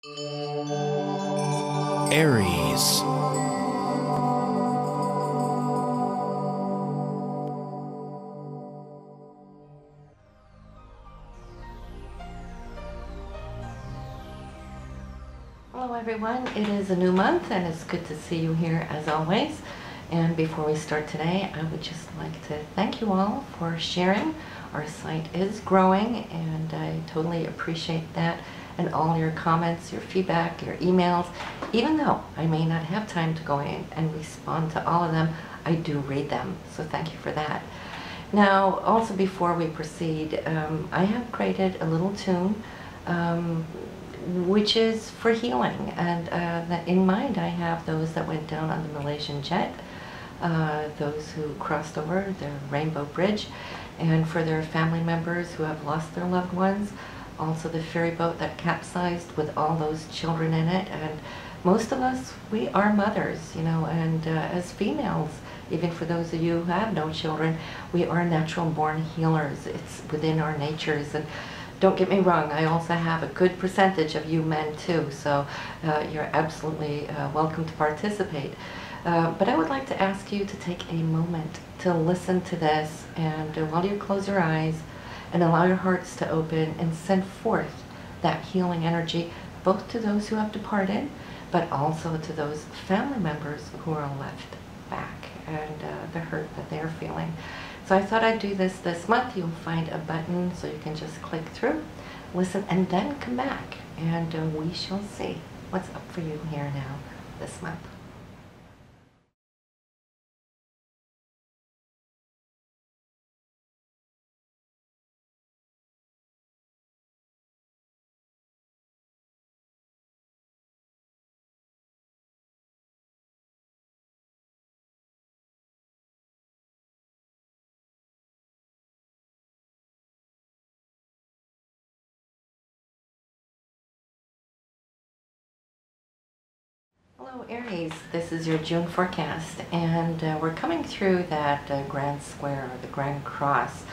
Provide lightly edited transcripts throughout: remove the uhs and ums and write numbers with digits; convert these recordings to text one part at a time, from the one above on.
Aries. Hello everyone, it is a new month and it's good to see you here as always. And before we start today, I would just like to thank you all for sharing. Our site is growing and I totally appreciate that, and all your comments, your feedback, your emails. Even though I may not have time to go in and respond to all of them, I do read them, so thank you for that. Now, also before we proceed, I have created a little tune which is for healing, and that in mind I have those that went down on the Malaysian jet, those who crossed over the Rainbow Bridge, and for their family members who have lost their loved ones, also the ferry boat that capsized with all those children in it. And most of us, we are mothers, you know, and as females, even for those of you who have no children, we are natural born healers. It's within our natures. And don't get me wrong, I also have a good percentage of you men too, so you're absolutely welcome to participate. But I would like to ask you to take a moment to listen to this, and while you close your eyes and allow your hearts to open and send forth that healing energy, both to those who have departed, but also to those family members who are left back, and the hurt that they're feeling. So I thought I'd do this month. You'll find a button so you can just click through, listen, and then come back, and we shall see what's up for you here now this month. Hello Aries, this is your June forecast, and we're coming through that grand square, or the grand cross,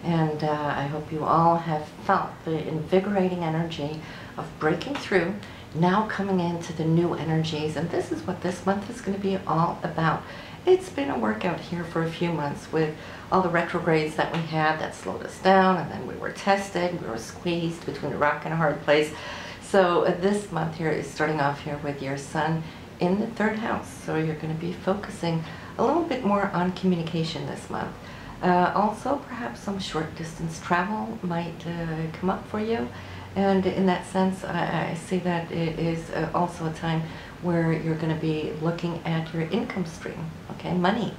and I hope you all have felt the invigorating energy of breaking through, now coming into the new energies, and this is what this month is going to be all about. It's been a workout here for a few months with all the retrogrades that we had that slowed us down, and then we were tested, we were squeezed between a rock and a hard place. So this month here is starting off here with your sun in the third house. So you're going to be focusing a little bit more on communication this month. Also, perhaps some short distance travel might come up for you. And in that sense, I see that it is also a time where you're going to be looking at your income stream. Okay, money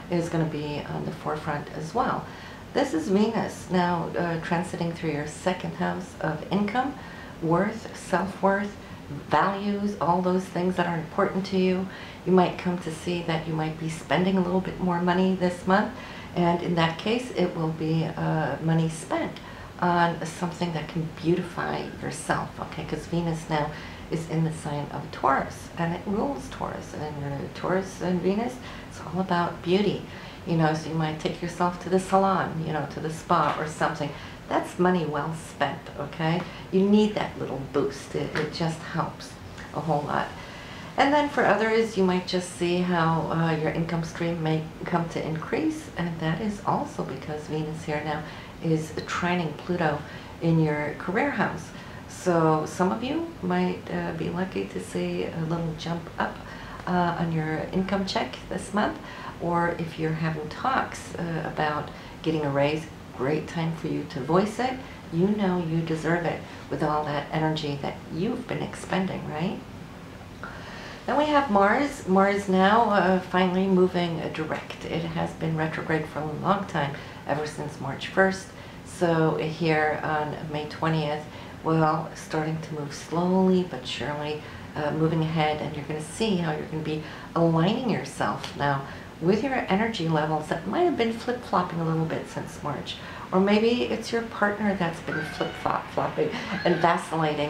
is going to be on the forefront as well. This is Venus now transiting through your second house of income, worth, self-worth, values, all those things that are important to you. You might come to see that you might be spending a little bit more money this month, and in that case it will be money spent on something that can beautify yourself, okay, because Venus now is in the sign of Taurus, and it rules Taurus, and Taurus and Venus, it's all about beauty, you know, so you might take yourself to the salon, you know, to the spa or something. That's money well spent, okay? You need that little boost. It just helps a whole lot. And then for others, you might just see how your income stream may come to increase, and that is also because Venus here now is trining Pluto in your career house. So some of you might be lucky to see a little jump up on your income check this month, or if you're having talks about getting a raise, great time for you to voice it. You know you deserve it with all that energy that you've been expending, right? Then we have Mars. Mars now finally moving direct. It has been retrograde for a long time, ever since March 1st. So here on May 20th, well, starting to move slowly but surely, moving ahead, and you're going to see how you're going to be aligning yourself now with your energy levels that might have been flip-flopping a little bit since March. Or maybe it's your partner that's been flip-flopping and vacillating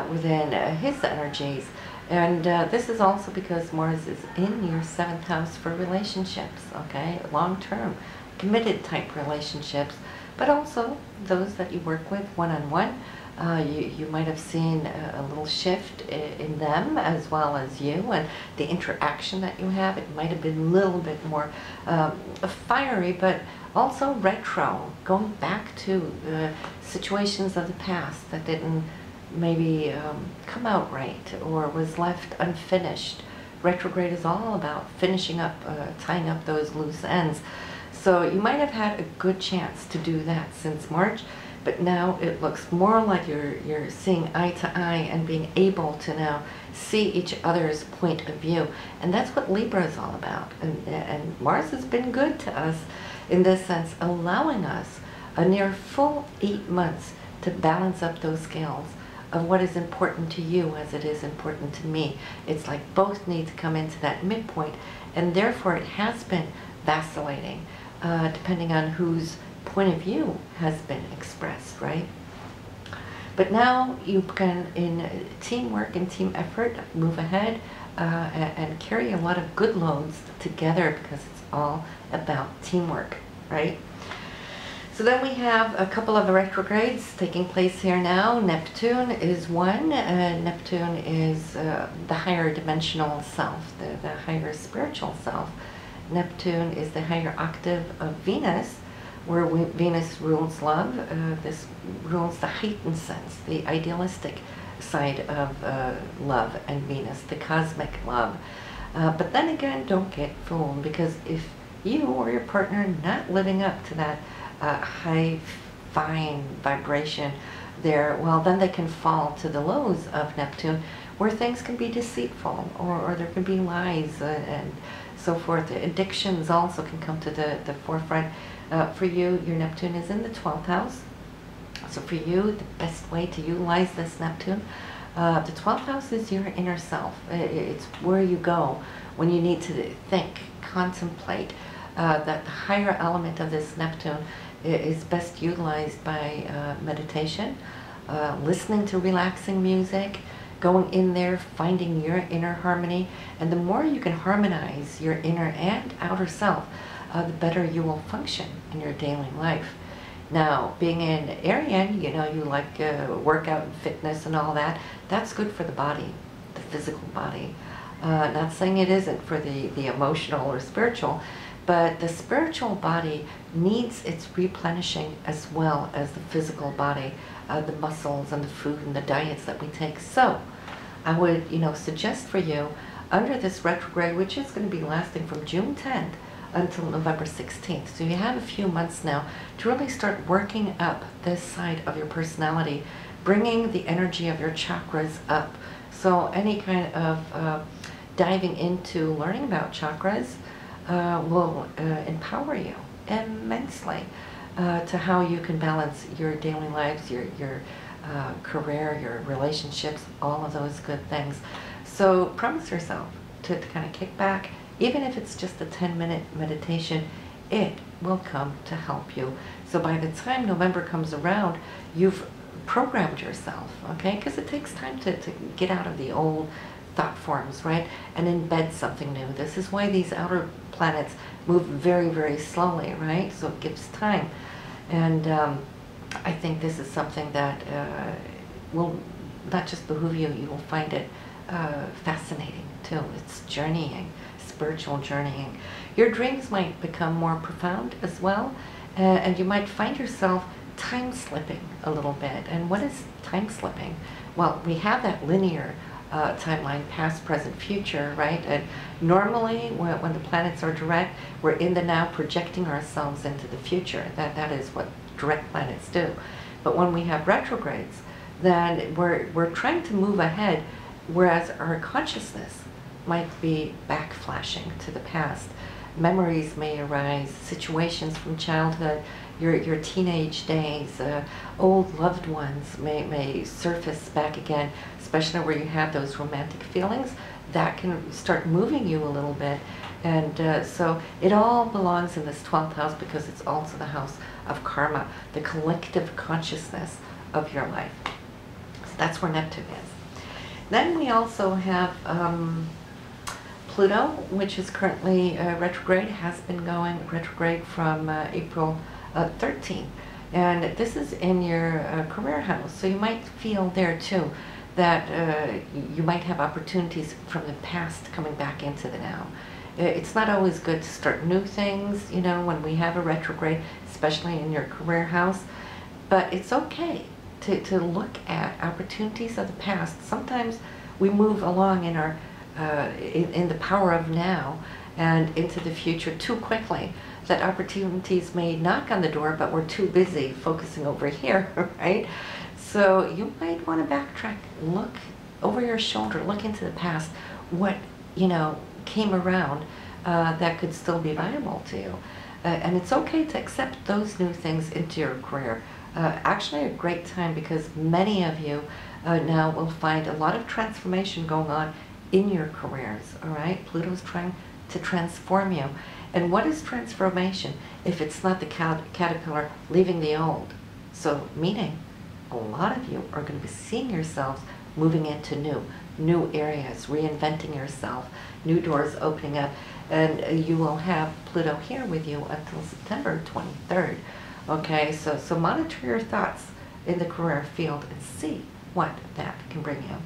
within his energies. And this is also because Mars is in your 7th house for relationships, okay? Long-term, committed type relationships, but also those that you work with one-on-one, You might have seen a little shift in them as well as you, and the interaction that you have. It might have been a little bit more fiery, but also retro, going back to situations of the past that didn't maybe come out right or was left unfinished. Retrograde is all about finishing up, tying up those loose ends. So you might have had a good chance to do that since March, but now it looks more like you're seeing eye to eye and being able to now see each other's point of view. And that's what Libra is all about. And Mars has been good to us in this sense, allowing us a near full 8 months to balance up those scales of what is important to you as it is important to me. It's like both need to come into that midpoint, and therefore it has been vacillating, depending on whose point of view has been expressed, right? But now you can, in teamwork and team effort, move ahead and carry a lot of good loads together, because it's all about teamwork, right? So then we have a couple of retrogrades taking place here now. Neptune is one. Neptune is the higher dimensional self, the higher spiritual self. Neptune is the higher octave of Venus, where Venus rules love. This rules the heightened sense, the idealistic side of love and Venus, the cosmic love. But then again, don't get fooled, because if you or your partner are not living up to that high, fine vibration there, well, then they can fall to the lows of Neptune, where things can be deceitful, or there can be lies and so forth. Addictions also can come to the forefront. For you, your Neptune is in the 12th house. So for you, the best way to utilize this Neptune, the 12th house is your inner self. It's where you go when you need to think, contemplate. That the higher element of this Neptune is best utilized by meditation, listening to relaxing music, going in there, finding your inner harmony. And the more you can harmonize your inner and outer self, the better you will function in your daily life. Now, being an Arian, you know, you like workout and fitness and all that. That's good for the body, the physical body. Not saying it isn't for the emotional or spiritual, but the spiritual body needs its replenishing as well as the physical body, the muscles and the food and the diets that we take. So I would, suggest for you, under this retrograde, which is going to be lasting from June 10th until November 16th. So you have a few months now to really start working up this side of your personality, bringing the energy of your chakras up. So any kind of diving into learning about chakras will empower you immensely to how you can balance your daily lives, your career, your relationships, all of those good things. So promise yourself to kind of kick back. Even if it's just a 10-minute meditation, it will come to help you. So by the time November comes around, you've programmed yourself, okay? Because it takes time to get out of the old thought forms, right? And embed something new. This is why these outer planets move very, very slowly, right? So it gives time. And I think this is something that will not just behoove you, you will find it fascinating too. It's journeying, spiritual journeying. Your dreams might become more profound as well, and you might find yourself time slipping a little bit. And what is time slipping? Well, we have that linear timeline, past, present, future, right? And normally when the planets are direct, we're in the now, projecting ourselves into the future. That is what direct planets do. But when we have retrogrades, then we're trying to move ahead, whereas our consciousness might be backflashing to the past. Memories may arise, situations from childhood, your teenage days, old loved ones may surface back again, especially where you have those romantic feelings. That can start moving you a little bit. And so it all belongs in this 12th house, because it's also the house of karma, the collective consciousness of your life. So that's where Neptune is. Then we also have Pluto, which is currently retrograde, has been going retrograde from April 13th. And this is in your career house, so you might feel there too that you might have opportunities from the past coming back into the now. It's not always good to start new things, you know, when we have a retrograde, especially in your career house, but it's okay to look at opportunities of the past. Sometimes we move along in our in the power of now and into the future too quickly, that opportunities may knock on the door, but we're too busy focusing over here, right? So you might want to backtrack, look over your shoulder, look into the past, what, you know, came around that could still be viable to you. And it's okay to accept those new things into your career. Actually a great time, because many of you now will find a lot of transformation going on in your careers, all right? Pluto's trying to transform you. And what is transformation if it's not the caterpillar leaving the old? So meaning a lot of you are going to be seeing yourselves moving into new areas, reinventing yourself, new doors opening up, and you will have Pluto here with you until September 23rd. Okay, so monitor your thoughts in the career field and see what that can bring you.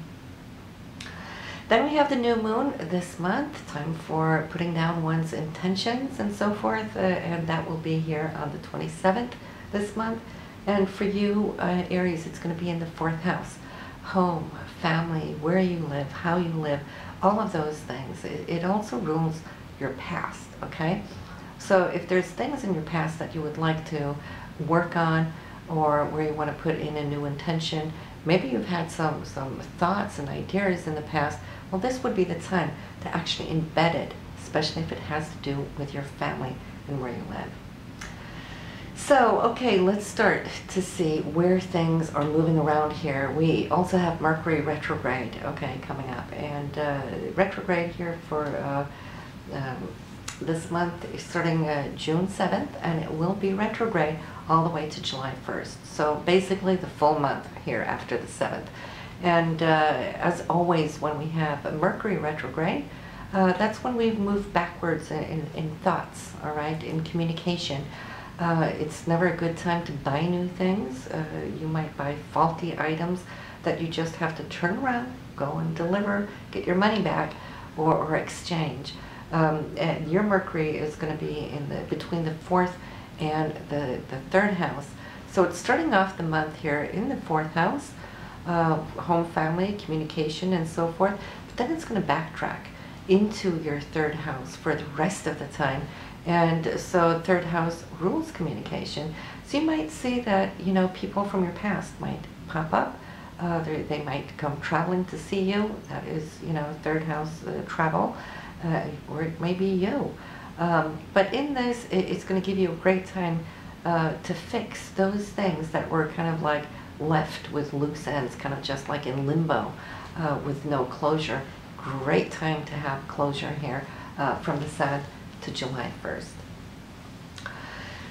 Then we have the new moon this month, time for putting down one's intentions and so forth, and that will be here on the 27th this month. And for you, Aries, it's going to be in the 4th house. Home, family, where you live, how you live, all of those things. It also rules your past, okay? So if there's things in your past that you would like to work on, or where you want to put in a new intention, maybe you've had some thoughts and ideas in the past, well, this would be the time to actually embed it, especially if it has to do with your family and where you live. So, okay, let's start to see where things are moving around here. We also have Mercury retrograde, okay, coming up. And retrograde here for this month is starting June 7th, and it will be retrograde all the way to July 1st. So basically the full month here after the 7th. And as always, when we have a Mercury retrograde, that's when we've moved backwards in thoughts, all right, in communication. It's never a good time to buy new things. You might buy faulty items that you just have to turn around, go and deliver, get your money back, or exchange. And your Mercury is going to be in between the 4th and the 3rd house. So it's starting off the month here in the 4th house, home, family, communication, and so forth. But then it's going to backtrack into your 3rd house for the rest of the time. And so 3rd house rules communication. So you might see that, you know, people from your past might pop up. They might come traveling to see you. That is, you know, 3rd house travel, or it may be you. But in this, it's going to give you a great time to fix those things that were kind of like left with loose ends, kind of just like in limbo with no closure. Great time to have closure here from the 7th to July 1st.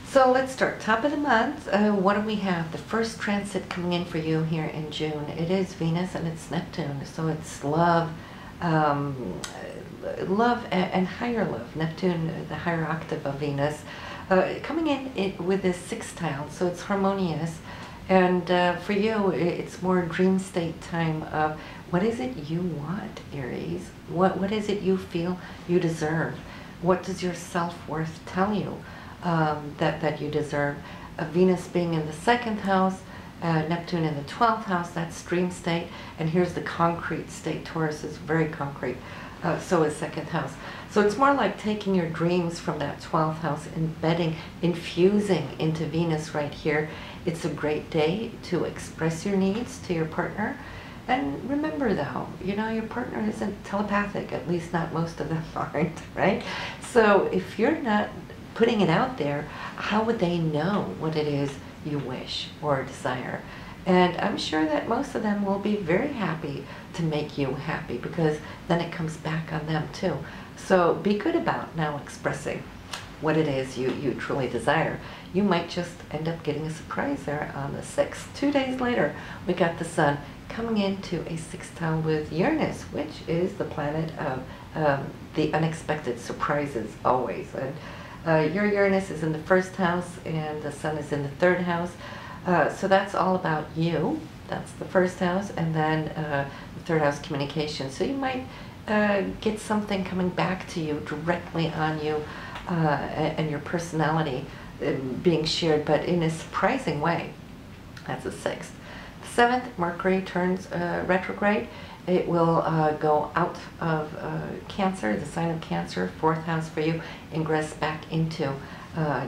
So let's start. Top of the month, what do we have? The first transit coming in for you here in June. It is Venus and it's Neptune, so it's love, love and higher love. Neptune, the higher octave of Venus, coming in with this sextile, so it's harmonious. And for you, it's more dream state time of what is it you want, Aries? What is it you feel you deserve? What does your self-worth tell you that you deserve? Venus being in the 2nd house, Neptune in the 12th house, that's dream state. And here's the concrete state. Taurus is very concrete, so is 2nd house. So it's more like taking your dreams from that 12th house, embedding, infusing into Venus right here. It's a great day to express your needs to your partner. And remember though, you know, your partner isn't telepathic, at least not most of them aren't, right? So if you're not putting it out there, how would they know what it is you wish or desire? And I'm sure that most of them will be very happy to make you happy, because then it comes back on them too. So be good about now expressing what it is you truly desire. You might just end up getting a surprise there on the 6th. 2 days later, we got the Sun coming into a sextile with Uranus, which is the planet of the unexpected surprises always. And Your Uranus is in the first house and the Sun is in the third house. So that's all about you. That's the first house, and then the third house, communication. So you might get something coming back to you directly on you and your personality being shared, but in a surprising way. That's the 6th. The 7th, Mercury turns retrograde. It will go out of Cancer, the sign of Cancer, 4th house for you, ingress back into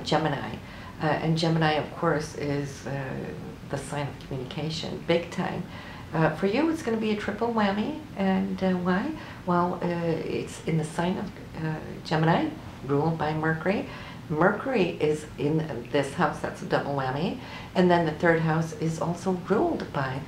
Gemini. And Gemini, of course, is the sign of communication, big time. For you, it's going to be a triple whammy. And why? Well, it's in the sign of Gemini, ruled by Mercury. Mercury is in this house, that's a double whammy. And then the third house is also ruled by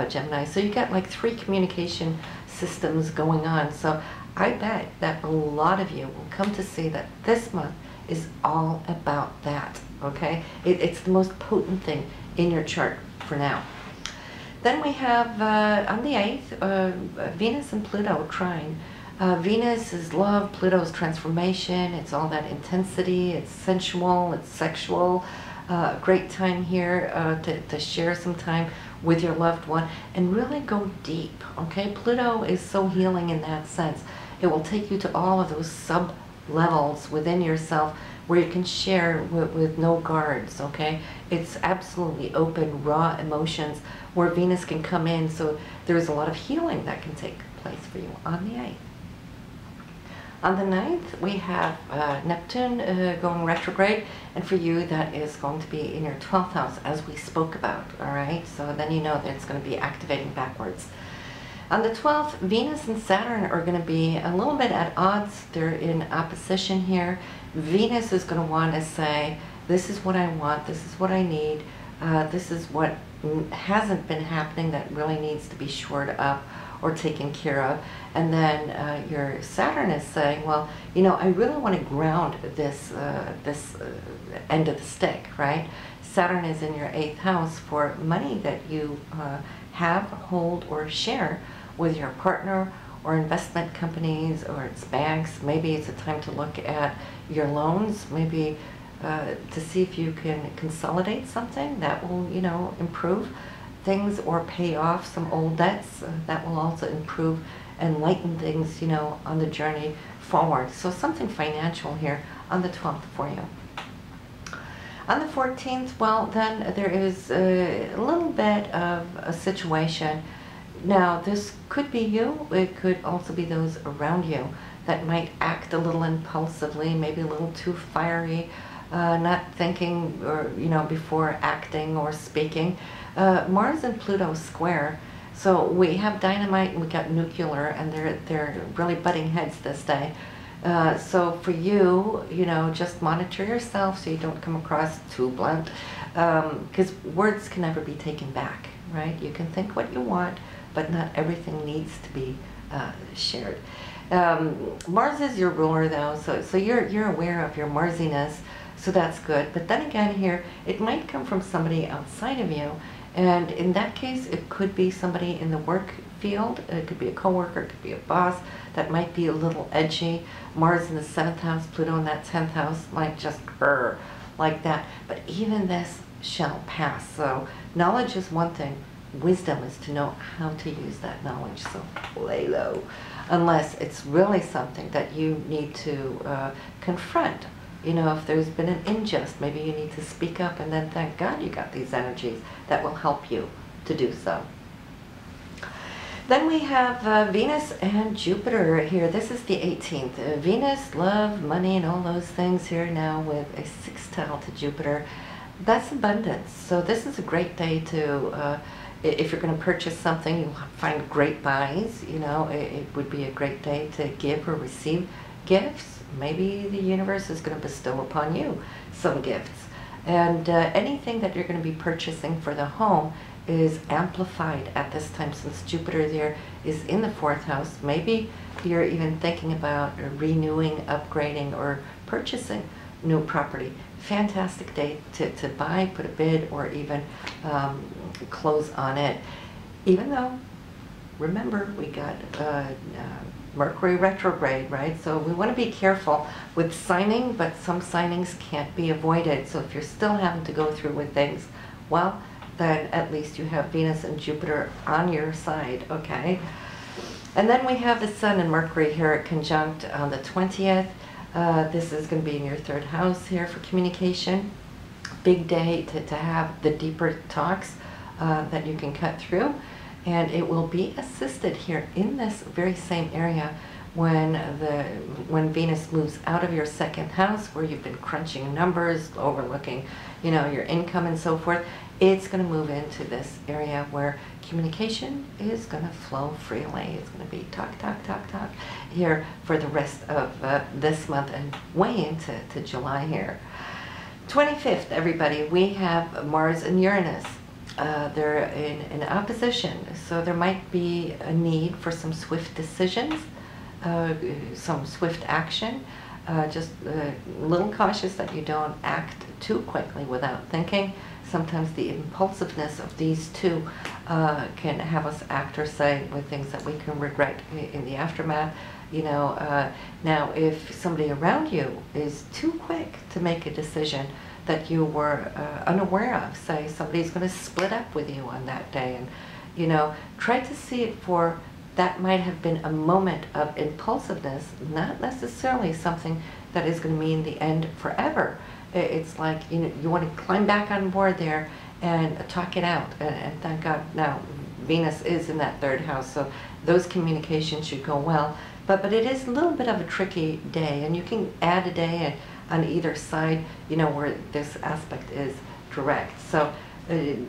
Gemini. So you got like 3 communication systems going on. So I bet that a lot of you will come to see that this month is all about that, okay? It's the most potent thing in your chart for now. Then we have, on the 8th, Venus and Pluto trine. Venus is love, Pluto is transformation, it's all that intensity, it's sensual, it's sexual. Great time here to share some time with your loved one and really go deep, okay? Pluto is so healing in that sense. It will take you to all of those sub-levels within yourself where you can share with no guards, okay? It's absolutely open, raw emotions where Venus can come in, so there's a lot of healing that can take place for you on the 8th. On the 9th, we have Neptune going retrograde, and for you, that is going to be in your 12th house, as we spoke about, all right? So then you know that it's going to be activating backwards. On the 12th, Venus and Saturn are going to be a little bit at odds. They're in opposition here. Venus is going to want to say, this is what I want, this is what I need, this is what hasn't been happening that really needs to be shored up or taken care of. And then your Saturn is saying, well, you know, I really want to ground this end of the stick, right? Saturn is in your 8th house for money that you have, hold, or share with your partner or investment companies, or it's banks. Maybe it's a time to look at your loans, maybe to see if you can consolidate something that will, you know, improve things or pay off some old debts. That will also improve and lighten things, you know, on the journey forward. So something financial here on the 12th for you. On the 14th, well, then there is a little bit of a situation. Now, this could be you. It could also be those around you that might act a little impulsively, maybe a little too fiery, not thinking or, you know, before acting or speaking. Mars and Pluto square. So we have dynamite and we got nuclear, and they're really butting heads this day. So for you, you know, just monitor yourself so you don't come across too blunt, because words can never be taken back, right? You can think what you want, but not everything needs to be shared. Mars is your ruler, though, so you're aware of your Marsiness, so that's good. But then again here, it might come from somebody outside of you, and in that case, it could be somebody in the work field. It could be a coworker, it could be a boss that might be a little edgy. Mars in the 7th house, Pluto in that 10th house might just like that. But even this shall pass. So knowledge is one thing. Wisdom is to know how to use that knowledge. So lay low, unless it's really something that you need to confront. You know, if there's been an injustice, maybe you need to speak up, and then thank God you got these energies that will help you to do so. Then we have Venus and Jupiter here. This is the 18th. Venus, love, money, and all those things here now with a sextile to Jupiter. That's abundance. So this is a great day to, if you're going to purchase something, you'll find great buys. You know, it would be a great day to give or receive gifts. Maybe the universe is going to bestow upon you some gifts. And anything that you're going to be purchasing for the home is amplified at this time, since Jupiter there is in the 4th house. Maybe you're even thinking about renewing, upgrading, or purchasing new property. Fantastic day to buy, put a bid, or even close on it. Even though remember, we got Mercury retrograde, right? So we want to be careful with signing, but some signings can't be avoided. So if you're still having to go through with things, well, then at least you have Venus and Jupiter on your side, okay? And then we have the Sun and Mercury here at conjunct on the 20th. This is going to be in your 3rd house here for communication. Big day to have the deeper talks that you can cut through. And it will be assisted here in this very same area when Venus moves out of your 2nd house, where you've been crunching numbers, overlooking, you know, your income and so forth. It's going to move into this area where communication is going to flow freely. It's going to be talk, talk, talk, talk here for the rest of this month and way into July here. 25th, everybody, we have Mars and Uranus. They're in opposition, so there might be a need for some swift decisions, some swift action. Just a little cautious that you don't act too quickly without thinking. Sometimes the impulsiveness of these two can have us act or say with things that we can regret in the aftermath. You know, now if somebody around you is too quick to make a decision that you were unaware of, say somebody's going to split up with you on that day, and you know, try to see it for that might have been a moment of impulsiveness, not necessarily something that is going to mean the end forever. It's like, you know, you want to climb back on board there and talk it out, and thank God now Venus is in that 3rd house, so those communications should go well. But it is a little bit of a tricky day, and you can add a day on either side, you know, where this aspect is direct. So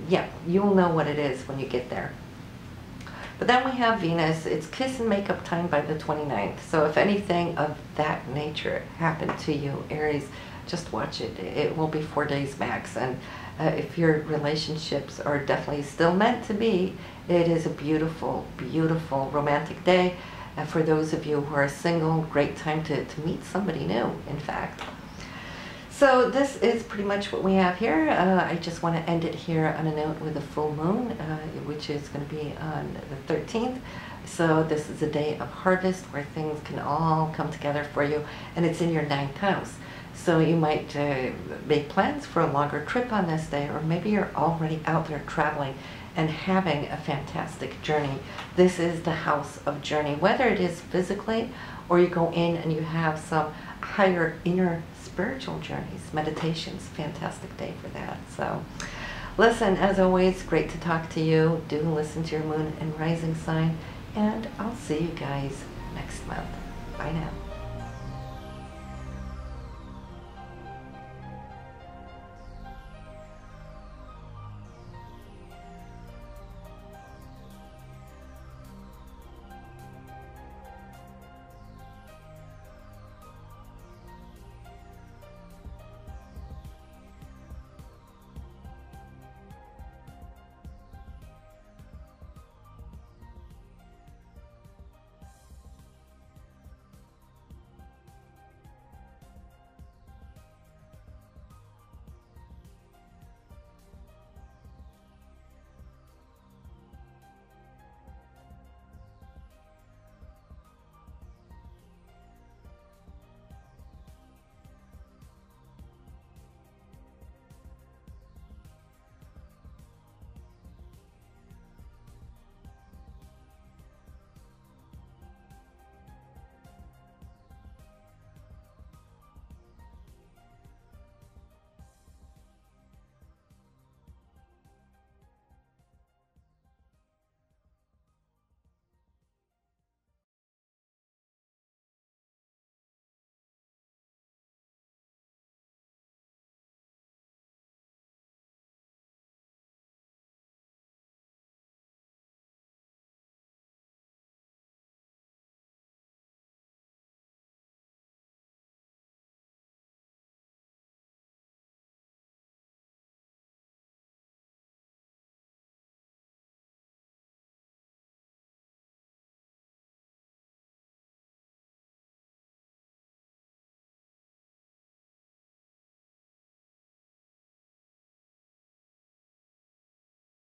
yeah, you'll know what it is when you get there. But then we have Venus. It's kiss and makeup time by the 29th. So if anything of that nature happened to you, Aries, just watch it. It will be 4 days max. And if your relationships are definitely still meant to be, it is a beautiful, beautiful romantic day. And for those of you who are single, great time to meet somebody new, in fact. So this is pretty much what we have here. I just want to end it here on a note with a full moon, which is going to be on the 13th. So this is a day of harvest where things can all come together for you, and it's in your 9th house. So you might make plans for a longer trip on this day, or maybe you're already out there traveling and having a fantastic journey. This is the house of journey, whether it is physically or you go in and you have some higher inner spiritual journeys, meditations. Fantastic day for that. So listen, as always, great to talk to you. Do listen to your moon and rising sign, and I'll see you guys next month. Bye now.